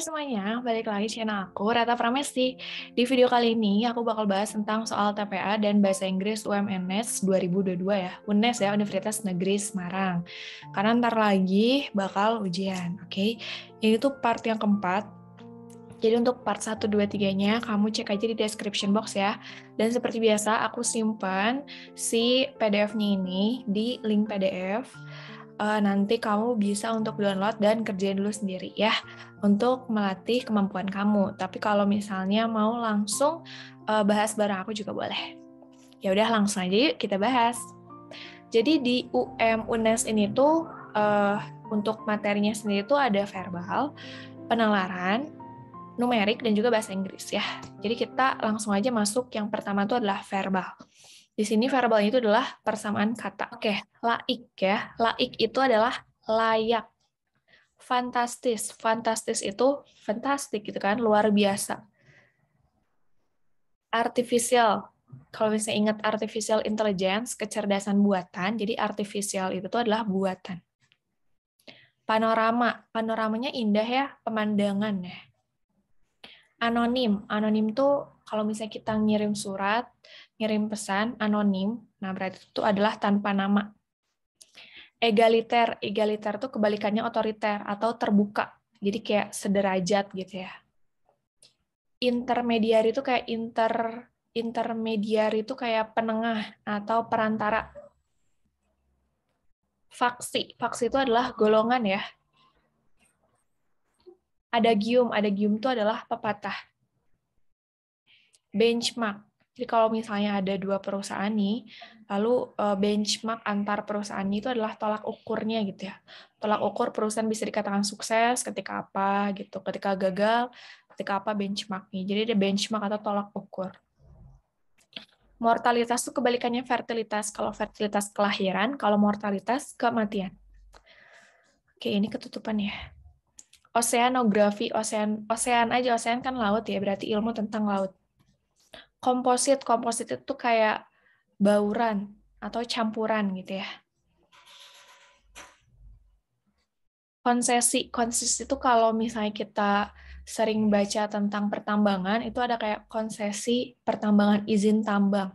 semuanya, balik lagi channel aku, Rata Pramesti. Di video kali ini, aku bakal bahas tentang soal TPA dan Bahasa Inggris UMNS 2022 ya. UNES ya, Universitas Negeri Semarang. Karena ntar lagi bakal ujian, oke? Ini tuh part yang keempat. Jadi untuk part 1, 2, 3-nya, kamu cek aja di description box ya. Dan seperti biasa, aku simpan si PDF-nya ini di link PDF. Nanti kamu bisa untuk download dan kerjain dulu sendiri ya untuk melatih kemampuan kamu. Tapi kalau misalnya mau langsung bahas bareng aku juga boleh. Ya udah langsung aja yuk kita bahas. Jadi di UNES ini tuh untuk materinya sendiri tuh ada verbal, penalaran, numerik dan juga bahasa Inggris ya. Jadi kita langsung aja masuk yang pertama tuh adalah verbal. Di sini verbal itu adalah persamaan kata. Oke, laik ya. Laik itu adalah layak. Fantastis. Fantastis itu fantastik gitu kan, luar biasa. Artificial. Kalau misalnya ingat artificial intelligence, kecerdasan buatan, jadi artificial itu tuh adalah buatan. Panorama. Panoramanya indah ya, pemandangan ya. Anonim. Anonim tuh kalau misalnya kita ngirim surat, ngirim pesan, anonim, nah berarti itu adalah tanpa nama. Egaliter. Egaliter tuh kebalikannya otoriter atau terbuka. Jadi kayak sederajat gitu ya. Intermediari itu kayak intermediari itu kayak penengah atau perantara. Faksi. Faksi itu adalah golongan ya. Adagium. Adagium itu adalah pepatah. Benchmark. Jadi kalau misalnya ada dua perusahaan nih, lalu benchmark antar perusahaan itu adalah tolak ukurnya gitu ya. Tolak ukur perusahaan bisa dikatakan sukses ketika apa gitu, ketika gagal, ketika apa benchmarknya. Jadi ada benchmark atau tolak ukur. Mortalitas itu kebalikannya fertilitas. Kalau fertilitas kelahiran, kalau mortalitas kematian. Oke, ini ketutupan ya. Oceanografi, ocean aja, ocean kan laut ya, berarti ilmu tentang laut. Komposit itu kayak bauran atau campuran gitu ya. Konsesi itu kalau misalnya kita sering baca tentang pertambangan, itu ada kayak konsesi pertambangan izin tambang.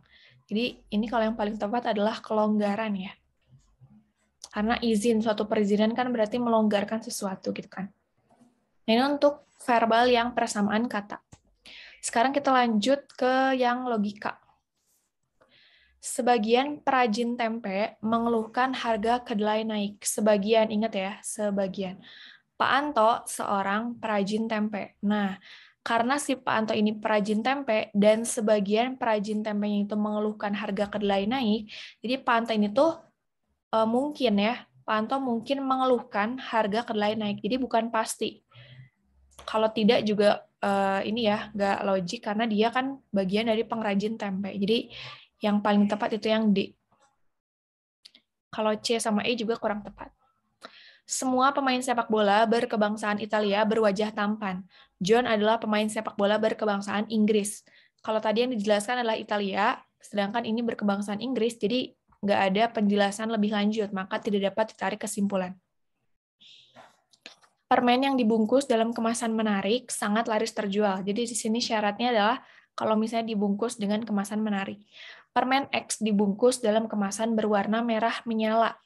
Jadi ini kalau yang paling tepat adalah kelonggaran ya. Karena izin, suatu perizinan kan berarti melonggarkan sesuatu gitu kan. Nah, ini untuk verbal yang persamaan kata. Sekarang kita lanjut ke yang logika. Sebagian perajin tempe mengeluhkan harga kedelai naik. Sebagian, ingat ya, sebagian. Pak Anto seorang perajin tempe. Nah, karena si Pak Anto ini perajin tempe dan sebagian perajin tempenya itu mengeluhkan harga kedelai naik, jadi Pak Anto ini tuh mungkin ya, Pak Anto mungkin mengeluhkan harga kedelai naik. Jadi bukan pasti. Kalau tidak juga ini ya, nggak logik karena dia kan bagian dari pengrajin tempe. Jadi yang paling tepat itu yang D. Kalau C sama E juga kurang tepat. Semua pemain sepak bola berkebangsaan Italia berwajah tampan. John adalah pemain sepak bola berkebangsaan Inggris. Kalau tadi yang dijelaskan adalah Italia, sedangkan ini berkebangsaan Inggris, jadi nggak ada penjelasan lebih lanjut, maka tidak dapat ditarik kesimpulan. Permen yang dibungkus dalam kemasan menarik sangat laris terjual. Jadi di sini syaratnya adalah kalau misalnya dibungkus dengan kemasan menarik. Permen X dibungkus dalam kemasan berwarna merah menyala.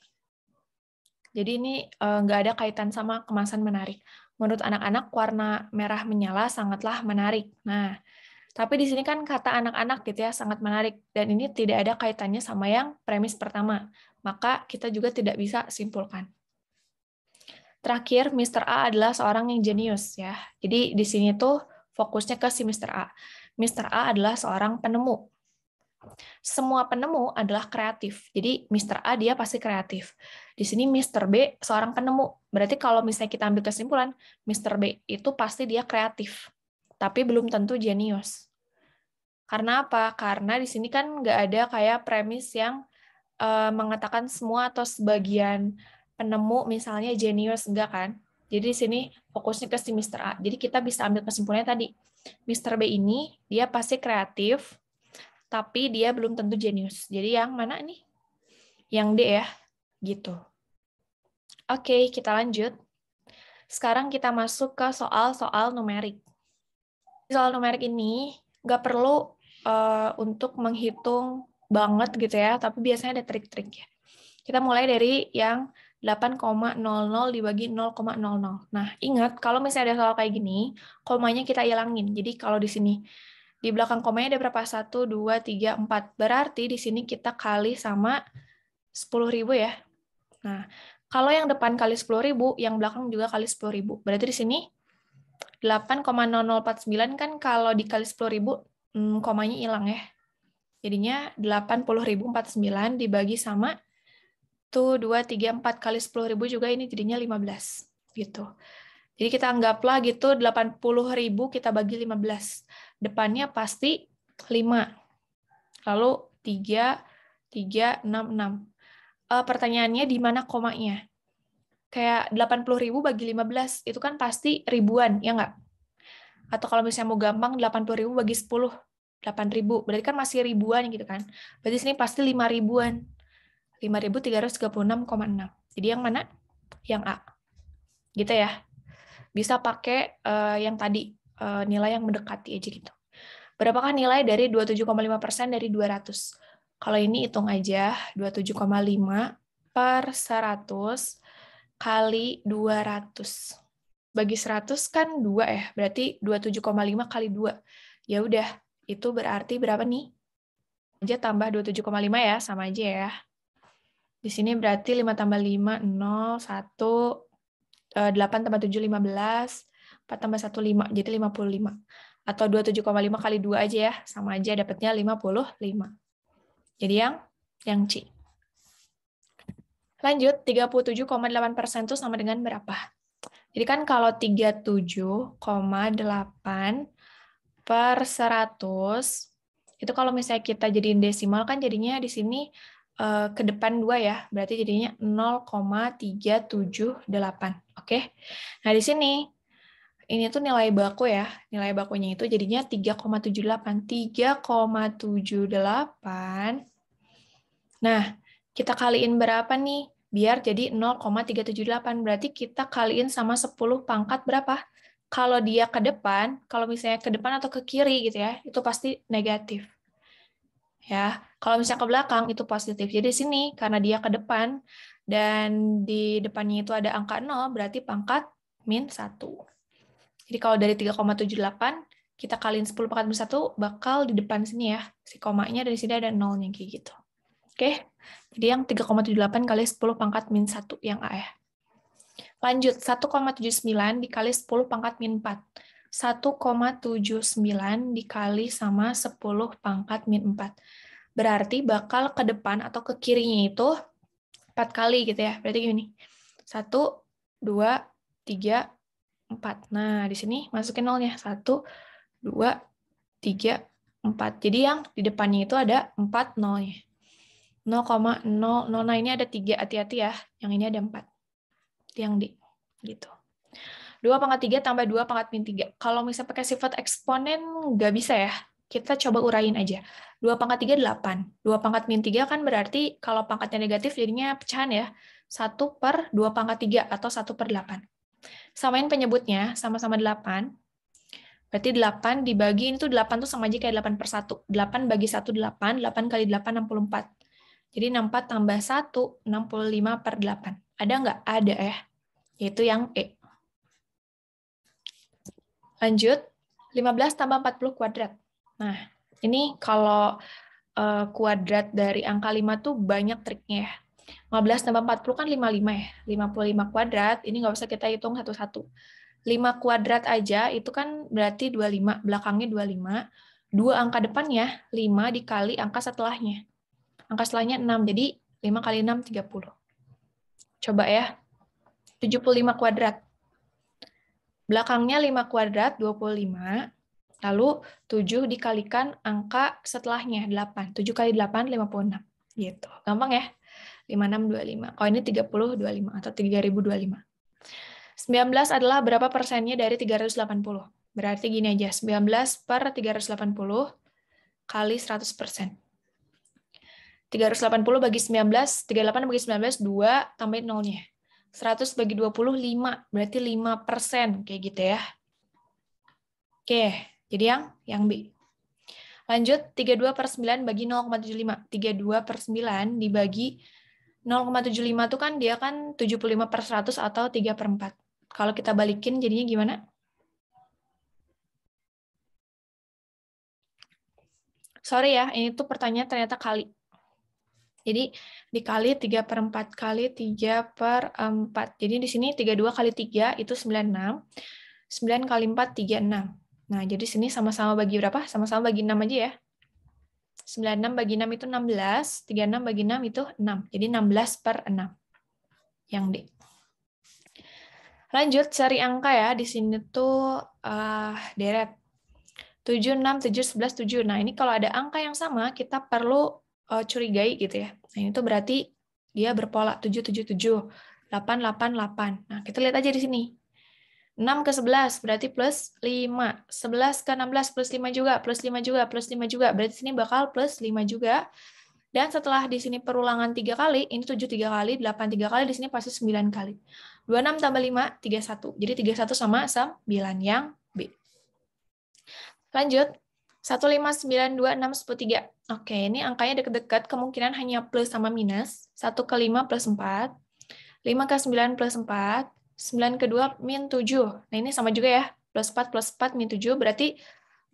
Jadi ini nggak ada kaitan sama kemasan menarik. Menurut anak-anak, warna merah menyala sangatlah menarik. Nah, tapi di sini kan kata anak-anak gitu ya, sangat menarik. Dan ini tidak ada kaitannya sama yang premis pertama. Maka kita juga tidak bisa simpulkan. Terakhir, Mr. A adalah seorang yang jenius ya. Jadi di sini tuh fokusnya ke si Mr. A. Mr. A adalah seorang penemu. Semua penemu adalah kreatif. Jadi Mr. A dia pasti kreatif. Di sini Mr. B seorang penemu. Berarti kalau misalnya kita ambil kesimpulan, Mr. B itu pasti dia kreatif. Tapi belum tentu jenius. Karena apa? Karena di sini kan nggak ada kayak premis yang mengatakan semua atau sebagian penemu misalnya jenius, enggak kan? Jadi di sini fokusnya ke si Mr. A. Jadi kita bisa ambil kesimpulannya tadi. Mr. B ini dia pasti kreatif, tapi dia belum tentu jenius. Jadi yang mana nih? Yang D ya, gitu. Oke, kita lanjut. Sekarang kita masuk ke soal-soal numerik. Soal numerik ini nggak perlu untuk menghitung banget gitu ya, tapi biasanya ada trik-triknya. Kita mulai dari yang 8,00 dibagi 0,00. Nah, ingat kalau misalnya ada soal kayak gini, komanya kita ilangin. Jadi kalau di sini di belakang komanya ada berapa? 1, 2, 3, 4. Berarti di sini kita kali sama 10.000 ya. Nah, kalau yang depan kali 10.000, yang belakang juga kali 10.000. Berarti di sini 8,0049 kan kalau dikali 10.000, komanya hilang ya. Jadinya 80.049 dibagi sama 2, 3, 4 kali 10.000 juga ini jadinya 15 gitu. Jadi kita anggaplah gitu 80.000 kita bagi 15. Depannya pasti 5. Lalu 3, 3, 6, 6. Pertanyaannya di mana komanya? Kayak 80.000 bagi 15, itu kan pasti ribuan, ya nggak? Atau kalau misalnya mau gampang, 80.000 bagi 10, 8.000. Berarti kan masih ribuan gitu kan. Berarti sini pasti 5 ribuan. 5.336,6. Jadi yang mana? Yang A. Gitu ya. Bisa pakai yang tadi, nilai yang mendekati aja gitu. Berapakah nilai dari 27,5% dari 200? Kalau ini hitung aja, 27,5 per 100 kali 200. Bagi 100 kan 2 ya, berarti 27,5 kali 2. Ya udah, itu berarti berapa nih? Aja tambah 27,5 ya, sama aja ya. Di sini berarti 5 tambah 5, 0, 1, 8 tambah 7, 15, 4 tambah 1, 5, jadi 55. Atau 27,5 kali 2 aja ya, sama aja dapatnya 55. Jadi yang C. Lanjut, 37,8% itu sama dengan berapa? Jadi kan kalau 37,8 per 100, itu kalau misalnya kita jadiin desimal kan jadinya di sini ke depan 2 ya, berarti jadinya 0,378. Oke. Nah, di sini ini tuh nilai baku ya. Nilai bakunya itu jadinya 3,78. 3,78. Nah, kita kaliin berapa nih? Biar jadi 0,378. Berarti kita kaliin sama 10 pangkat berapa? Kalau dia ke depan, kalau misalnya ke depan atau ke kiri gitu ya, itu pasti negatif. Ya, kalau misalnya ke belakang itu positif. Jadi di sini karena dia ke depan dan di depannya itu ada angka 0, berarti pangkat min 1. Jadi kalau dari 3,78 kita kaliin 10 pangkat min 1 bakal di depan sini ya. Si komanya dari sini ada 0-nya kayak gitu. Oke. Jadi yang 3,78 kali 10 pangkat min 1 yang A ya. Lanjut, 1,79 dikali 10 pangkat min 4. 1,79 dikali sama 10 pangkat min 4. Berarti bakal ke depan atau ke kirinya itu 4 kali gitu ya. Berarti gini. 1, 2, 3, 4. Nah, di sini masukin nolnya. 1, 2, 3, 4. Jadi yang di depannya itu ada 4 nolnya. 0,00. Nah, ini ada 3. Hati-hati ya. Yang ini ada 4. Yang D. Gitu. 2 pangkat 3 tambah 2 pangkat min 3. Kalau misalnya pakai sifat eksponen, nggak bisa ya. Kita coba urain aja. 2 pangkat 3, 8. 2 pangkat min 3 kan berarti kalau pangkatnya negatif jadinya pecahan ya. 1 per 2 pangkat 3 atau 1 per 8. Samain penyebutnya, sama-sama 8. Berarti 8 dibagi, ini tuh 8 tuh sama aja kayak 8 per 1. 8 bagi 1, 8. 8 kali 8, 64. Jadi 64 tambah 1, 65 per 8. Ada nggak? Ada ya. Yaitu yang E. Lanjut, 15 tambah 40 kuadrat. Nah, ini kalau kuadrat dari angka 5 tuh banyak triknya ya. 15 tambah 40 kan 55 ya. 55 kuadrat, ini nggak usah kita hitung satu-satu. 5 kuadrat aja itu kan berarti 25, belakangnya 25. 2 angka depannya, 5 dikali angka setelahnya. Angka setelahnya 6, jadi 5 kali 6, 30. Coba ya, 75 kuadrat. Belakangnya 5 kuadrat, 25. Lalu 7 dikalikan angka setelahnya, 8. 7 kali 8, 56. Gitu. Gampang ya? 5625. Oh, ini 3025 atau 3025. 19 adalah berapa persennya dari 380? Berarti gini aja, 19 per 380 kali 100%. 380 bagi 19, 38 bagi 19, 2 tambahin nolnya. 100 bagi 20, 5. Berarti 5%. Kayak gitu ya. Oke, jadi yang B. Lanjut, 32/9 bagi 0,75. 32/9 dibagi 0,75 itu kan dia kan 75/100 atau 3/4. Kalau kita balikin jadinya gimana? Sorry ya, ini tuh pertanyaan ternyata kali. Jadi dikali 3/4 kali 3/4. Jadi di sini 32 kali 3 itu 96. 9 kali 4, 36. Nah, jadi sini sama-sama bagi berapa? Sama-sama bagi 6 aja ya. 96 bagi 6 itu 16. 36 bagi 6 itu 6. Jadi 16/6. Yang D. Lanjut, cari angka ya. Di sini tuh deret. 7, 6, 7, 11, 7. Nah, ini kalau ada angka yang sama, kita perlu curigai gitu ya. Nah, ini tuh berarti dia berpola 7, 7, 7. 8, 8, 8. Nah, kita lihat aja di sini. 6 ke 11 berarti plus 5. 11 ke 16 plus 5 juga, plus 5 juga, plus 5 juga. Berarti sini bakal plus 5 juga. Dan setelah di sini perulangan 3 kali, ini 7 3 kali, 8 3 kali, di sini pasti 9 kali. 26 tambah 5, 31. Jadi 31 sama 9 yang B. Lanjut. 1, 5, 9, 2, 6, 10, 3. Oke, ini angkanya dekat-dekat, kemungkinan hanya plus sama minus. 1 ke 5 plus 4. 5 ke 9 plus 4. 9 ke 2 min 7. Nah, ini sama juga ya. Plus 4 plus 4 min 7. Berarti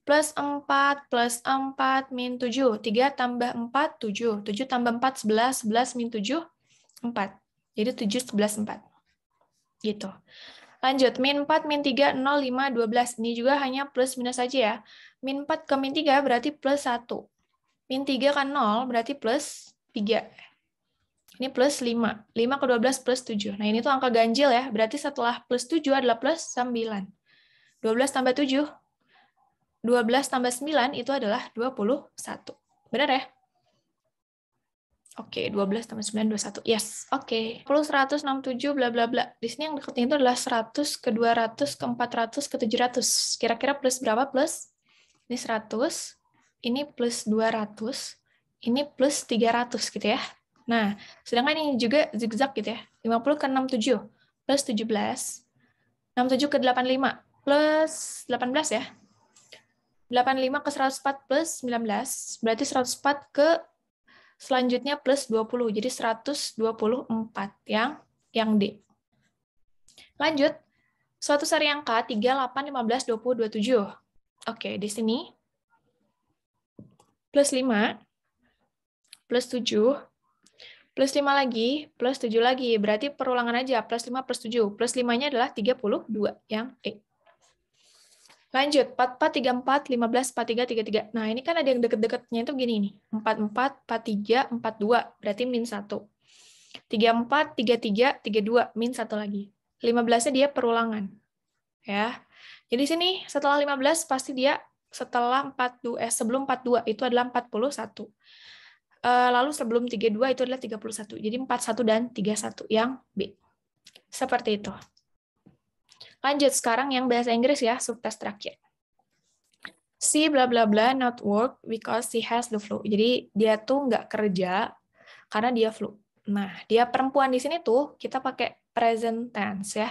plus 4 plus 4 min 7. 3 tambah 4, 7. 7 tambah 4, 11. 11 min 7, 4. Jadi 7, 11, 4. Gitu. Lanjut. Min 4, min 3, 0, 5, 12. Ini juga hanya plus minus saja ya. Min 4 ke min 3 berarti plus 1. Min 3 kan 0 berarti plus 3. Ini plus 5. 5 ke 12 plus 7. Nah, ini tuh angka ganjil ya. Berarti setelah plus 7 adalah plus 9. 12 tambah 7. 12 tambah 9 itu adalah 21. Benar ya? Oke, 12 tambah 9, 21. Yes, oke. Plus 167, bla bla bla. Di sini yang dekatnya itu adalah 100 ke 200 ke 400 ke 700. Kira-kira plus berapa plus? Ini 100. Ini plus 200. Ini plus 300 gitu ya. Nah, sedangkan ini juga zigzag gitu ya. 50 ke 67 plus 17. 67 ke 85 plus 18 ya. 85 ke 104 plus 19. Berarti 104 ke selanjutnya plus 20. Jadi 124 yang D. Lanjut. Suatu seri angka 3, 8, 15, 20, 27. Oke, di sini plus 5 plus 7 plus 5 lagi, plus 7 lagi. Berarti perulangan aja, plus 5 plus 7. Plus 5-nya adalah 32, yang E. Lanjut, 44, 34, 15, 43, 33. Nah, ini kan ada yang deket-deketnya itu gini nih. 44, 43, 42. Berarti min 1. 34, 33, 32. Min 1 lagi. 15-nya dia perulangan. Ya. Jadi sini setelah 15 pasti dia setelah sebelum 42 itu adalah 41. Lalu sebelum 32 itu adalah 31. Jadi 41 dan 31 yang B. Seperti itu. Lanjut sekarang yang bahasa Inggris ya, subtes terakhir. She bla bla bla not work because she has the flu. Jadi dia tuh nggak kerja karena dia flu. Nah, dia perempuan di sini tuh kita pakai present tense ya.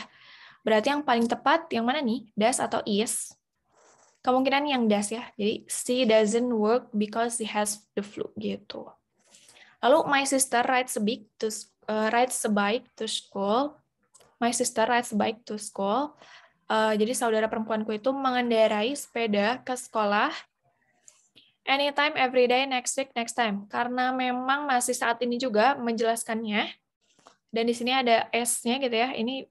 Berarti yang paling tepat yang mana nih? Does atau is? Kemungkinan yang does ya. Jadi she doesn't work because she has the flu gitu. Lalu my sister rides a bike to school. My sister rides a bike to school. Jadi saudara perempuanku itu mengendarai sepeda ke sekolah. Anytime, every day, next week, next time. Karena memang masih saat ini juga menjelaskannya. Dan di sini ada S-nya gitu ya. Ini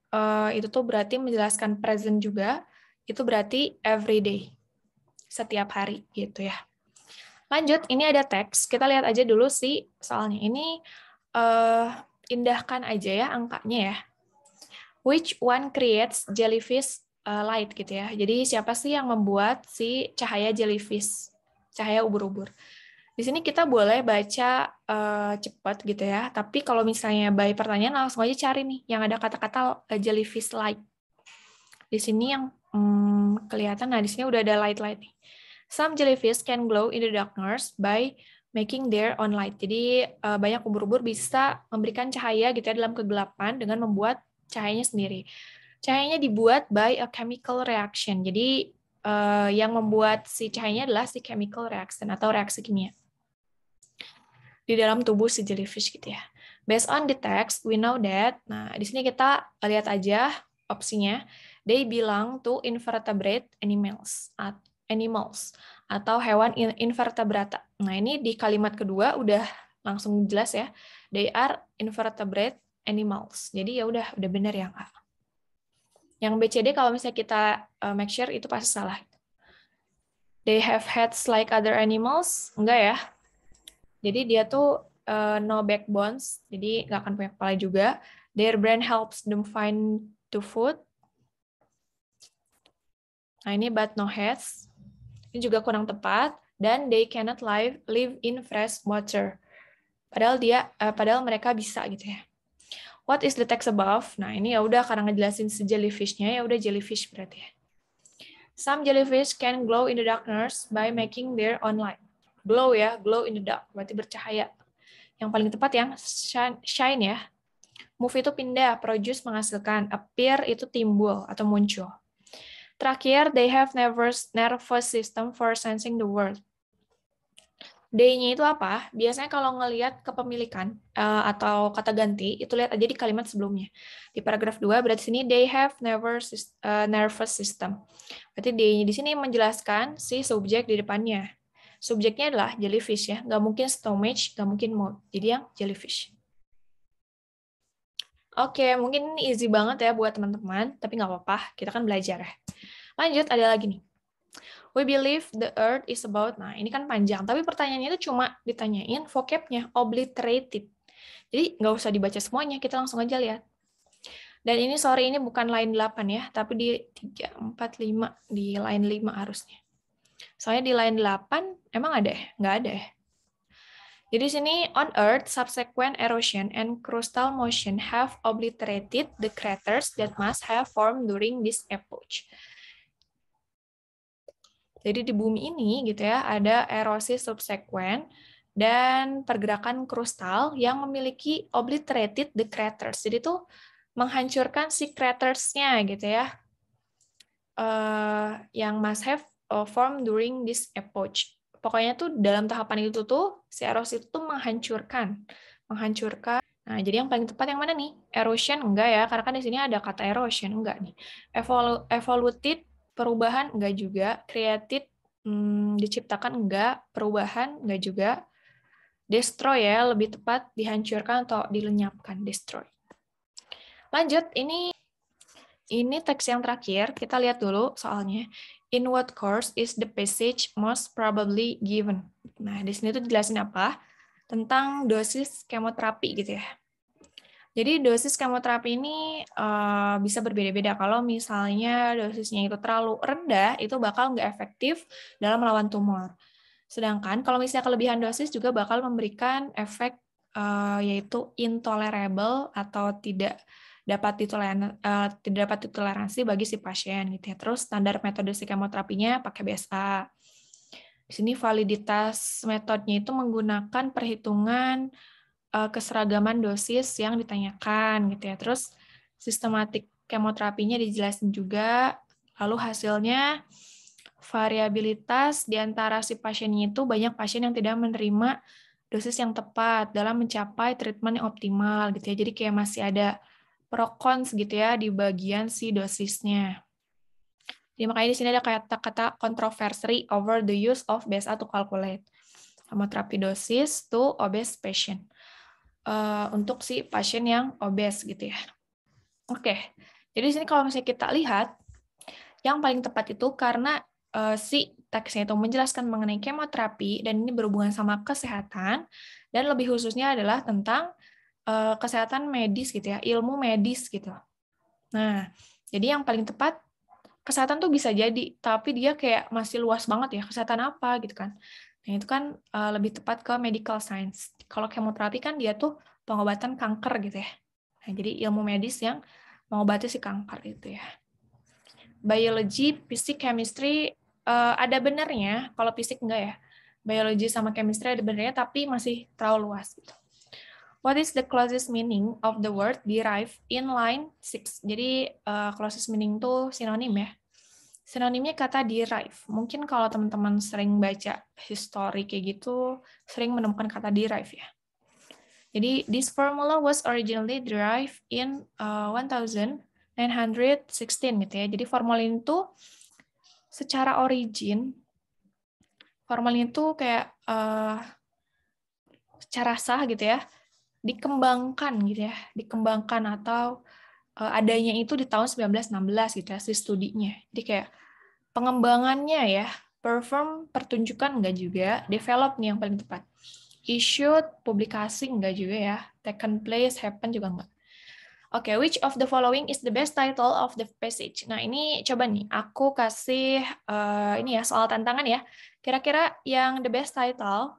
itu tuh berarti menjelaskan present juga. Itu berarti every day. Setiap hari gitu ya. Lanjut, ini ada teks. Kita lihat aja dulu sih soalnya. Ini indahkan aja ya angkanya ya. Which one creates jellyfish light gitu ya. Jadi siapa sih yang membuat si cahaya jellyfish, cahaya ubur-ubur. Di sini kita boleh baca cepat gitu ya. Tapi kalau misalnya by pertanyaan langsung aja cari nih yang ada kata-kata jellyfish light. Di sini yang kelihatan, nah di sini udah ada light-light nih. Some jellyfish can glow in the darkness by making their own light. Jadi banyak ubur-ubur bisa memberikan cahaya gitu ya dalam kegelapan dengan membuat cahayanya sendiri. Cahayanya dibuat by a chemical reaction. Jadi yang membuat si cahayanya adalah si chemical reaction atau reaksi kimia di dalam tubuh si jellyfish gitu ya. Based on the text, we know that. Nah, di sini kita lihat aja opsinya. They belong to invertebrate animals atau hewan invertebrata. Nah, ini di kalimat kedua udah langsung jelas ya. They are invertebrate animals. Jadi ya udah benar ya, Kak. Yang BCD kalau misalnya kita make sure itu pasti salah. They have heads like other animals. Enggak ya. Jadi dia tuh no backbones, jadi nggak akan punya kepala juga. Their brain helps them find the food. Nah ini but no heads. Ini juga kurang tepat. Dan they cannot live in fresh water. Padahal mereka bisa gitu ya. What is the text above? Nah ini ya udah karena ngejelasin si jellyfish-nya ya udah jellyfish berarti ya. Some jellyfish can glow in the darkness by making their own light. Glow ya, glow in the dark berarti bercahaya. Yang paling tepat yang shine ya. Move itu pindah, produce menghasilkan, appear itu timbul atau muncul. Terakhir, they have nervous system for sensing the world. They-nya itu apa? Biasanya kalau ngelihat kepemilikan atau kata ganti, itu lihat aja di kalimat sebelumnya. Di paragraf 2, berarti sini they have nervous system. Berarti they-nya di sini menjelaskan si subjek di depannya. Subjeknya adalah jellyfish ya, nggak mungkin stomach, nggak mungkin mold. Jadi yang jellyfish. Oke, mungkin ini easy banget ya buat teman-teman, tapi nggak apa-apa, kita kan belajar ya. Lanjut, ada lagi nih. We believe the earth is about, nah ini kan panjang, tapi pertanyaannya itu cuma ditanyain vocabnya, obliterated. Jadi nggak usah dibaca semuanya, kita langsung aja lihat. Dan ini sorry, ini bukan line 8 ya, tapi di 3, 4, 5, di line 5 harusnya. Soalnya di line 8, emang ada ya? Nggak ada ya? Jadi di sini, on Earth, subsequent erosion and crustal motion have obliterated the craters that must have formed during this epoch. Jadi di bumi ini gitu ya, ada erosi subsequent dan pergerakan krustal yang memiliki obliterated the craters. Jadi itu menghancurkan si craters-nya gitu ya, yang must have formed during this epoch. Pokoknya tuh dalam tahapan itu tuh si erosi itu tuh menghancurkan. Nah, jadi yang paling tepat yang mana nih? Erosion enggak ya, karena kan di sini ada kata erosion enggak nih. Evoluted perubahan enggak juga, created diciptakan enggak, perubahan enggak juga. Destroy ya, lebih tepat dihancurkan atau dilenyapkan, destroy. Lanjut, ini teks yang terakhir, kita lihat dulu soalnya. In what course is the passage most probably given? Nah, di sini tuh dijelasin apa? Tentang dosis kemoterapi gitu ya. Jadi dosis kemoterapi ini bisa berbeda-beda. Kalau misalnya dosisnya itu terlalu rendah, itu bakal nggak efektif dalam melawan tumor. Sedangkan kalau misalnya kelebihan dosis juga bakal memberikan efek yaitu intolerable atau tidak dapat ditoleransi bagi si pasien gitu ya. Terus standar metode kemoterapinya pakai BSA. Di sini validitas metodenya itu menggunakan perhitungan keseragaman dosis yang ditanyakan gitu ya. Terus sistematik kemoterapinya dijelasin juga. Lalu hasilnya variabilitas di antara si pasiennya itu banyak pasien yang tidak menerima dosis yang tepat dalam mencapai treatment yang optimal gitu ya. Jadi kayak masih ada pro cons gitu ya di bagian si dosisnya. Jadi makanya di sini ada kata-kata controversy over the use of BSA to calculate kemoterapi dosis to obese patient. Untuk si pasien yang obes gitu ya. Oke, jadi di sini kalau misalnya kita lihat, yang paling tepat itu karena si teksnya itu menjelaskan mengenai kemoterapi dan ini berhubungan sama kesehatan dan lebih khususnya adalah tentang kesehatan medis gitu ya, ilmu medis gitu. Nah, jadi yang paling tepat kesehatan tuh bisa jadi, tapi dia kayak masih luas banget ya, kesehatan apa gitu kan. Nah, itu kan lebih tepat ke medical science. Kalau kemoterapi kan dia tuh pengobatan kanker gitu ya. Nah, jadi ilmu medis yang mengobati si kanker itu ya. Biology, fisik, chemistry ada benernya, kalau fisik enggak ya. Biology sama chemistry ada benernya, tapi masih terlalu luas gitu. What is the closest meaning of the word derive in line 6? Jadi closest meaning itu sinonim ya. Sinonimnya kata derive. Mungkin kalau teman-teman sering baca history kayak gitu, sering menemukan kata derive ya. Jadi this formula was originally derived in 1916 gitu ya. Jadi formula itu secara origin, formula itu kayak secara sah gitu ya, dikembangkan gitu ya, dikembangkan atau adanya itu di tahun 1916 gitu ya, si studinya. Jadi kayak pengembangannya ya, perform pertunjukan enggak juga, develop nih yang paling tepat. Issued, publikasi enggak juga ya, taken place, happen juga enggak. Oke, which of the following is the best title of the passage? Nah, ini coba nih, aku kasih ini ya, soal tantangan ya. Kira-kira yang the best title,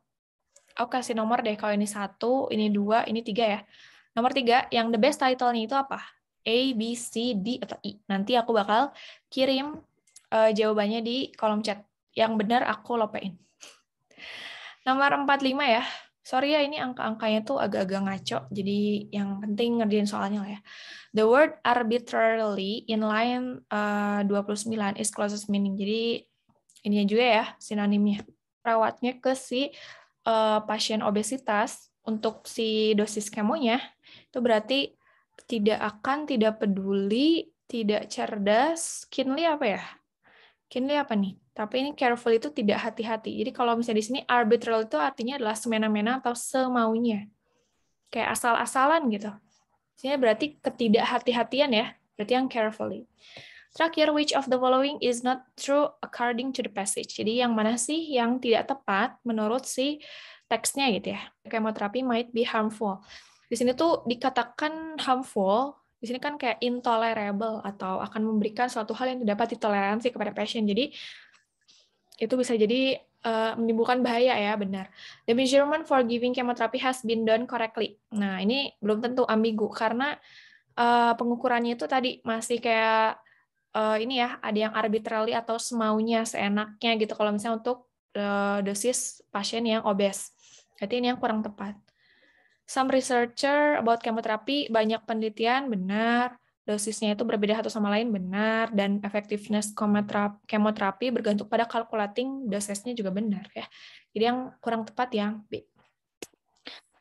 aku kasih nomor deh, kalau ini 1, ini 2, ini 3 ya. Nomor 3, yang the best title-nya itu apa? A, B, C, D, atau I. Nanti aku bakal kirim jawabannya di kolom chat. Yang benar aku lopein. Nomor 45 ya. Sorry ya, ini angka-angkanya tuh agak-agak ngaco. Jadi yang penting ngerjain soalnya lah ya. The word arbitrarily in line 29 is closest meaning. Jadi ini juga ya sinonimnya. Perawatnya ke si pasien obesitas untuk si dosis kemonya itu berarti tidak peduli, tidak cerdas, keenly apa ya? Keenly apa nih? Tapi ini careful itu tidak hati-hati. Jadi kalau misalnya di sini arbitral itu artinya adalah semena-mena atau semaunya. Kayak asal-asalan gitu. Sini berarti ketidakhati-hatian ya. Berarti yang carefully. Terakhir, which of the following is not true according to the passage? Jadi yang mana sih yang tidak tepat menurut si teksnya gitu ya. Chemotherapy might be harmful. Di sini tuh dikatakan harmful, di sini kan kayak intolerable atau akan memberikan suatu hal yang tidak dapat ditoleransi kepada pasien. Jadi itu bisa jadi menimbulkan bahaya ya, benar. The measurement for giving chemotherapy has been done correctly. Nah, ini belum tentu ambigu karena pengukurannya itu tadi masih kayak ini ya, ada yang arbitrarily atau semaunya, seenaknya gitu kalau misalnya untuk dosis pasien yang obes. Berarti ini yang kurang tepat. Some researcher about chemotherapy, banyak penelitian, benar. Dosisnya itu berbeda satu sama lain, benar. Dan effectiveness chemoterapi bergantung pada calculating dosisnya juga benar ya. Jadi yang kurang tepat yang B.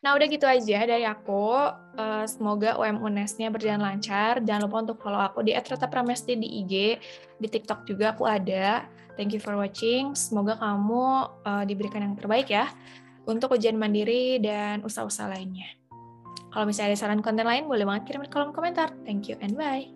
Nah, udah gitu aja dari aku. Semoga UM-UNES-nya berjalan lancar. Jangan lupa untuk follow aku di @ratapramesti di IG. Di TikTok juga aku ada. Thank you for watching. Semoga kamu diberikan yang terbaik ya untuk ujian mandiri dan usaha-usaha lainnya. Kalau misalnya ada saran konten lain, boleh banget kirim di kolom komentar. Thank you and bye.